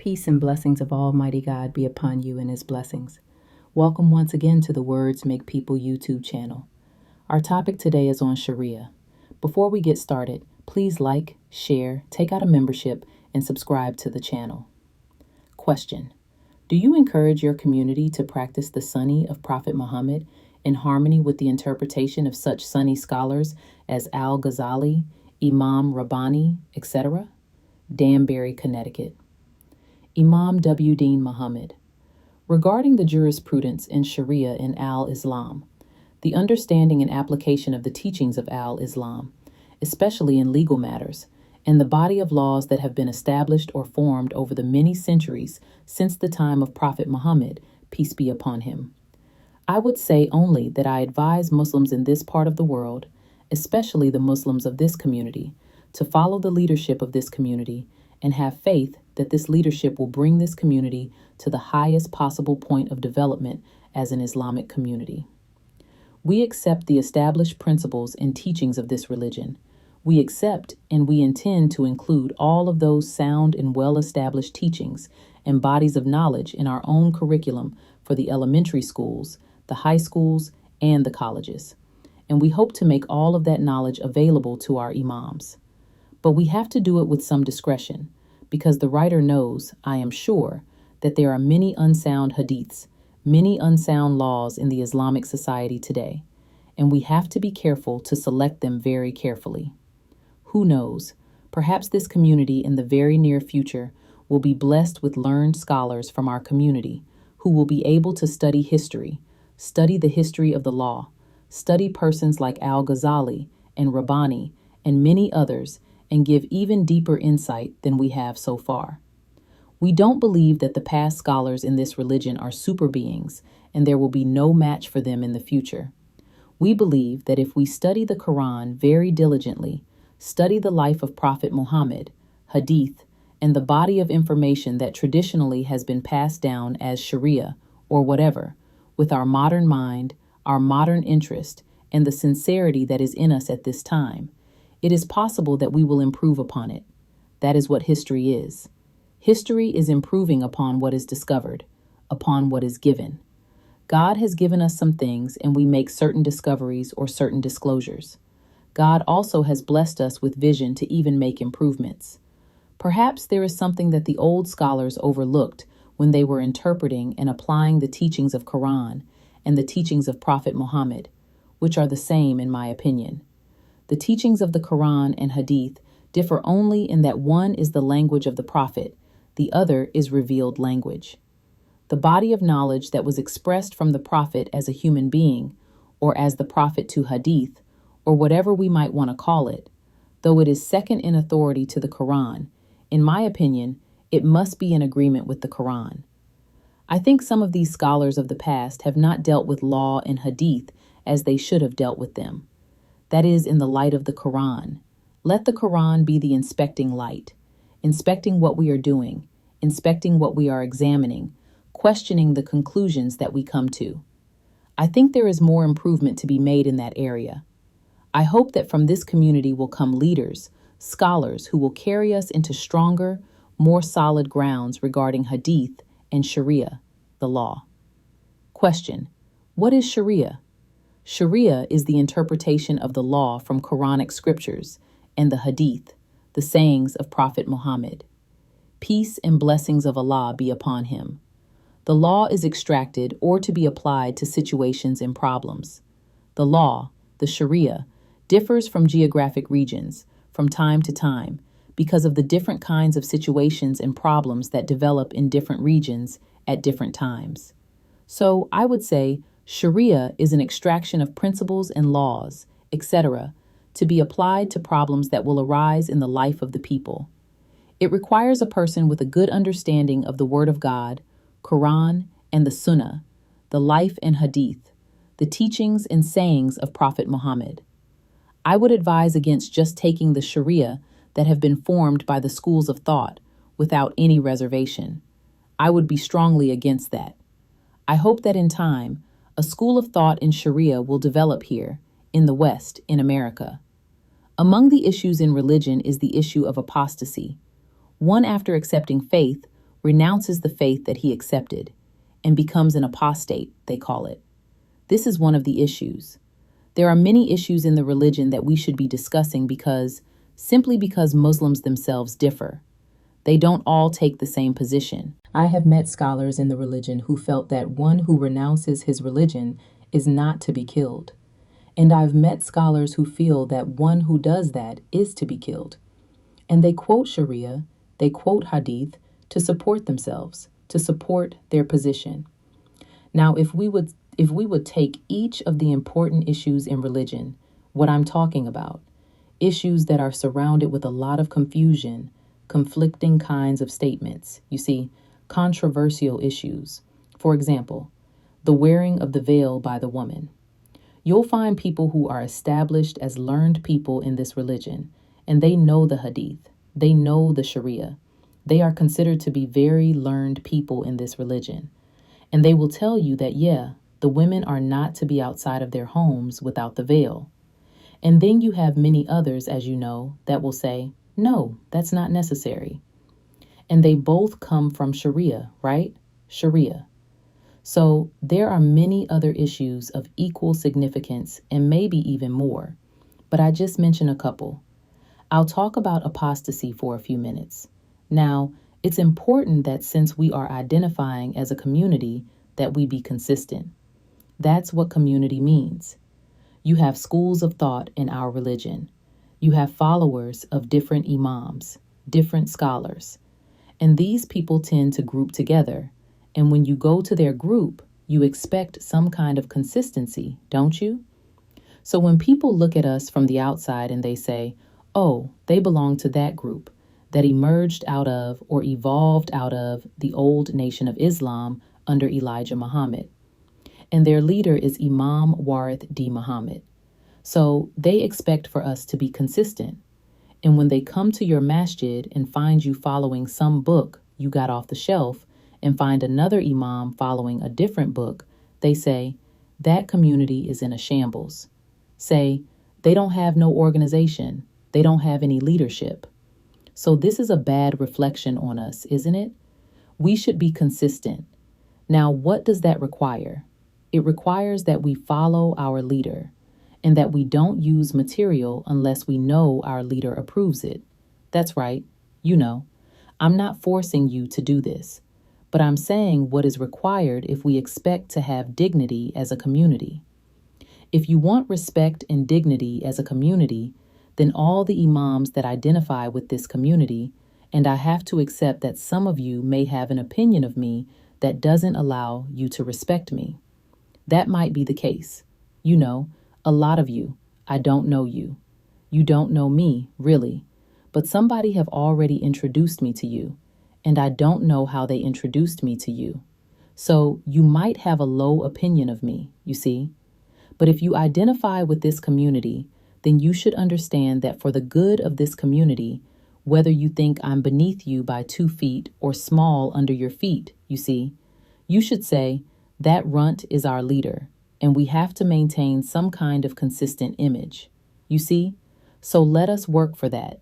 Peace and blessings of Almighty God be upon you and His blessings. Welcome once again to the Words Make People YouTube channel. Our topic today is on Sharia. Before we get started, please like, share, take out a membership, and subscribe to the channel. Question: do you encourage your community to practice the Sunni of Prophet Muhammad in harmony with the interpretation of such Sunni scholars as Al-Ghazali, Imam Rabbani, etc.? Danbury, Connecticut. Imam Warith Deen Mohammed. Regarding the jurisprudence in Sharia in Al-Islam, the understanding and application of the teachings of Al-Islam, especially in legal matters, and the body of laws that have been established or formed over the many centuries since the time of Prophet Muhammad, peace be upon him. I would say only that I advise Muslims in this part of the world, especially the Muslims of this community, to follow the leadership of this community and have faith that this leadership will bring this community to the highest possible point of development as an Islamic community. We accept the established principles and teachings of this religion. We accept and we intend to include all of those sound and well-established teachings and bodies of knowledge in our own curriculum for the elementary schools, the high schools, and the colleges. And we hope to make all of that knowledge available to our imams. But we have to do it with some discretion, because the writer knows, I am sure, that there are many unsound hadiths, many unsound laws in the Islamic society today, and we have to be careful to select them very carefully. Who knows, perhaps this community in the very near future will be blessed with learned scholars from our community who will be able to study history, study the history of the law, study persons like Al-Ghazali and Rabbani and many others, and give even deeper insight than we have so far. We don't believe that the past scholars in this religion are super beings, and there will be no match for them in the future. We believe that if we study the Qur'an very diligently, study the life of Prophet Muhammad, hadith, and the body of information that traditionally has been passed down as Sharia or whatever, with our modern mind, our modern interest, and the sincerity that is in us at this time, it is possible that we will improve upon it. That is what history is. History is improving upon what is discovered, upon what is given. God has given us some things and we make certain discoveries or certain disclosures. God also has blessed us with vision to even make improvements. Perhaps there is something that the old scholars overlooked when they were interpreting and applying the teachings of Qur'an and the teachings of Prophet Muhammad, which are the same in my opinion. The teachings of the Qur'an and Hadith differ only in that one is the language of the Prophet, the other is revealed language. The body of knowledge that was expressed from the Prophet as a human being, or as the Prophet to Hadith, or whatever we might want to call it, though it is second in authority to the Qur'an, in my opinion, it must be in agreement with the Qur'an. I think some of these scholars of the past have not dealt with law and Hadith as they should have dealt with them. That is, in the light of the Qur'an. Let the Qur'an be the inspecting light, inspecting what we are doing, inspecting what we are examining, questioning the conclusions that we come to. I think there is more improvement to be made in that area. I hope that from this community will come leaders, scholars who will carry us into stronger, more solid grounds regarding Hadith and Sharia, the law. Question: what is Sharia? Sharia is the interpretation of the law from Quranic scriptures and the Hadith, the sayings of Prophet Muhammad. Peace and blessings of Allah be upon him. The law is extracted or to be applied to situations and problems. The law, the Sharia, differs from geographic regions, from time to time, because of the different kinds of situations and problems that develop in different regions at different times. So I would say Sharia is an extraction of principles and laws, etc., to be applied to problems that will arise in the life of the people. It requires a person with a good understanding of the Word of God, Qur'an, and the Sunnah, the life and Hadith, the teachings and sayings of Prophet Muhammad. I would advise against just taking the Sharia that have been formed by the schools of thought without any reservation. I would be strongly against that. I hope that in time, a school of thought in Sharia will develop here, in the West, in America. Among the issues in religion is the issue of apostasy. One after accepting faith renounces the faith that he accepted, and becomes an apostate, they call it. This is one of the issues. There are many issues in the religion that we should be discussing simply because Muslims themselves differ. They don't all take the same position. I have met scholars in the religion who felt that one who renounces his religion is not to be killed. And I've met scholars who feel that one who does that is to be killed. And they quote Sharia, they quote Hadith to support themselves, to support their position. Now, if we would take each of the important issues in religion, what I'm talking about, issues that are surrounded with a lot of confusion, conflicting kinds of statements, you see, controversial issues. For example, the wearing of the veil by the woman. You'll find people who are established as learned people in this religion, and they know the Hadith, they know the Sharia. They are considered to be very learned people in this religion. And they will tell you that, yeah, the women are not to be outside of their homes without the veil. And then you have many others, as you know, that will say, no, that's not necessary. And they both come from Sharia, right? Sharia. So there are many other issues of equal significance and maybe even more. But I just mentioned a couple. I'll talk about apostasy for a few minutes. Now, it's important that since we are identifying as a community, that we be consistent. That's what community means. You have schools of thought in our religion. You have followers of different imams, different scholars. And these people tend to group together. And when you go to their group, you expect some kind of consistency, don't you? So when people look at us from the outside and they say, oh, they belong to that group that emerged out of or evolved out of the old nation of Islam under Elijah Muhammad. And their leader is Imam Warith Deen Mohammed. So they expect for us to be consistent. And when they come to your masjid and find you following some book you got off the shelf and find another imam following a different book, they say, that community is in a shambles. Say, they don't have no organization. They don't have any leadership. So this is a bad reflection on us, isn't it? We should be consistent. Now, what does that require? It requires that we follow our leader and that we don't use material unless we know our leader approves it. That's right. You know, I'm not forcing you to do this, but I'm saying what is required if we expect to have dignity as a community. If you want respect and dignity as a community, then all the imams that identify with this community, and I have to accept that some of you may have an opinion of me that doesn't allow you to respect me. That might be the case. You know, a lot of you, I don't know you. You don't know me, really. But somebody have already introduced me to you, and I don't know how they introduced me to you. So you might have a low opinion of me, you see. But if you identify with this community, then you should understand that for the good of this community, whether you think I'm beneath you by 2 feet or small under your feet, you see, you should say, that runt is our leader, and we have to maintain some kind of consistent image. You see? So let us work for that.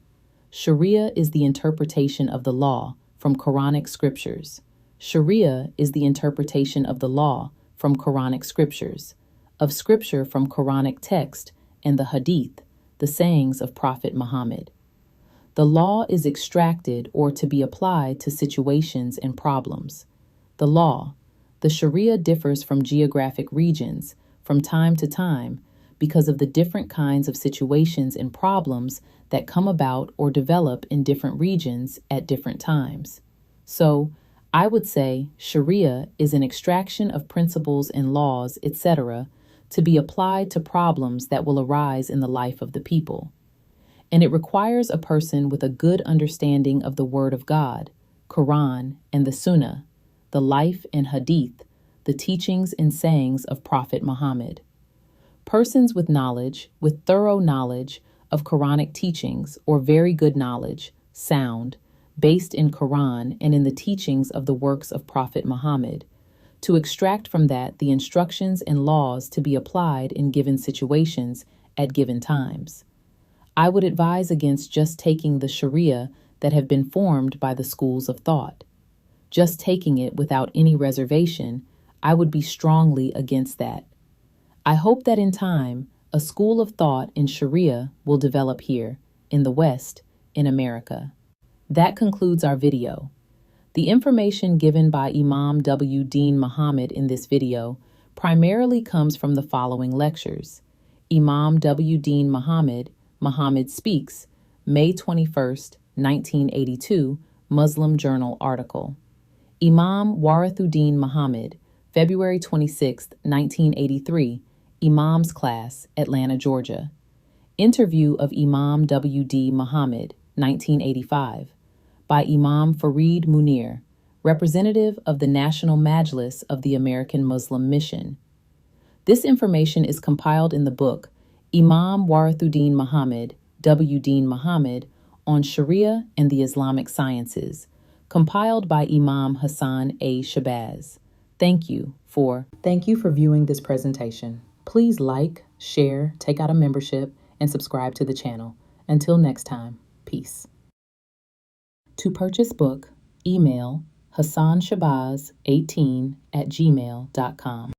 Sharia is the interpretation of the law from Quranic scriptures. Sharia is the interpretation of the law from Quranic scriptures, of scripture from Quranic text and the Hadith, the sayings of Prophet Muhammad. The law is extracted or to be applied to situations and problems. The law, the Sharia differs from geographic regions from time to time because of the different kinds of situations and problems that come about or develop in different regions at different times. So, I would say Sharia is an extraction of principles and laws, etc., to be applied to problems that will arise in the life of the people. And it requires a person with a good understanding of the Word of God, Qur'an, and the Sunnah, the life and Hadith, the teachings and sayings of Prophet Muhammad. Persons with knowledge, with thorough knowledge of Quranic teachings or very good knowledge, sound, based in Qur'an and in the teachings of the works of Prophet Muhammad, to extract from that the instructions and laws to be applied in given situations at given times. I would advise against just taking the Sharia that have been formed by the schools of thought. just taking it without any reservation, I would be strongly against that. I hope that in time, a school of thought in Sharia will develop here, in the West, in America. That concludes our video. The information given by Imam Warith Deen Mohammed in this video primarily comes from the following lectures. Imam Warith Deen Mohammed, Muhammad Speaks, May 21st, 1982, Muslim Journal article. Imam Warithuddin Mohammed, February 26, 1983, Imam's Class, Atlanta, Georgia. Interview of Imam Warith Deen Mohammed, 1985, by Imam Farid Munir, representative of the National Majlis of the American Muslim Mission. This information is compiled in the book Imam Warith Deen Mohammed, Warith Deen Mohammed, on Sharia and the Islamic Sciences, compiled by Imam Hassan A. Shabazz. Thank you for viewing this presentation. Please like, share, take out a membership, and subscribe to the channel. Until next time, peace. To purchase book, email HassanShabazz18@gmail.com.